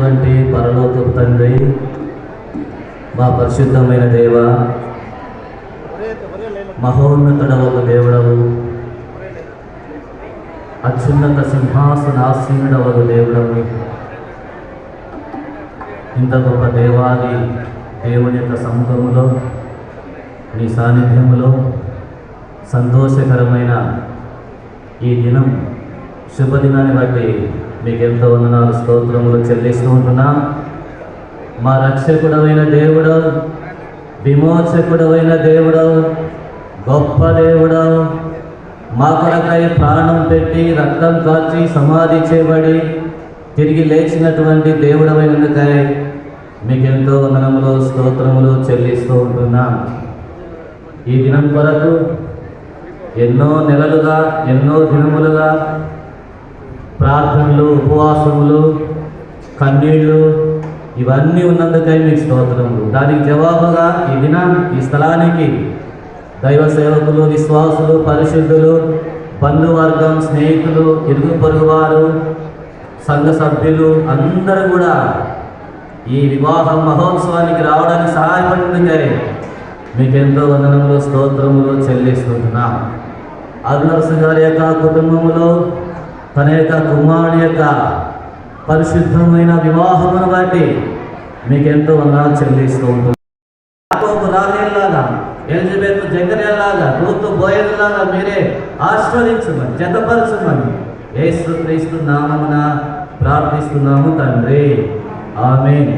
అయినటువంటి పరలోకపు తండ్రి, మా పరిశుద్ధమైన దేవ, మహోన్నతుడవకు దేవుడవు, అత్యున్నత సింహాసనాసీనుడవకు దేవుడవు, ఇంత గొప్ప దేవాది దేవుని యొక్క సముఖములో, నీ సాన్నిధ్యములో సంతోషకరమైన ఈ దినం శుభదినాన్ని బట్టి మీకు ఎంతో వందనాలు, స్తోత్రములు చెల్లిస్తూ ఉంటున్నా. మా రక్షకుడమైన దేవుడు, విమోచకుడమైన దేవుడు, గొప్ప దేవుడు, మా కొరకై ప్రాణం పెట్టి రక్తం కాచి సమాధి చేయబడి తిరిగి లేచినటువంటి దేవుడమైనందుకై మీకు ఎంతో వందనములు, స్తోత్రములు చెల్లిస్తూ ఉంటున్నాం. ఈ దినం కొరకు ఎన్నో నెలలుగా, ఎన్నో దినములుగా ప్రార్థనలు, ఉపవాసములు, కన్నీళ్ళు ఇవన్నీ ఉన్నందుకై మీకు స్తోత్రములు. దానికి జవాబుగా ఈ దినం ఈ స్థలానికి దైవ సేవకులు, విశ్వాసులు, పరిశుద్ధులు, బంధువర్గం, స్నేహితులు, ఇరుగు పొరుగు వారు, సంఘ సభ్యులు అందరూ కూడా ఈ వివాహ మహోత్సవానికి రావడానికి సహాయపడినందుకై మీకు ఎంతో వందనములు, స్తోత్రములు చెల్లిస్తున్నాం. అరుణరసు గారి యొక్క కుటుంబంలో తన యొక్క కుమారుని యొక్క పరిశుద్ధమైన వివాహమును బట్టి మీకు ఎంతో వందనాలు చెల్లిస్తూ ఉంటుంది. రాహేల్లాగా, ఎలిజబెత్ జకర్యాలాగా, రూతు బోయలాగా మీరే ఆశీర్వదించమని, జతపరచమని యేసు క్రీస్తు నామమున ప్రార్థిస్తున్నాము తండ్రి. ఆమేన్.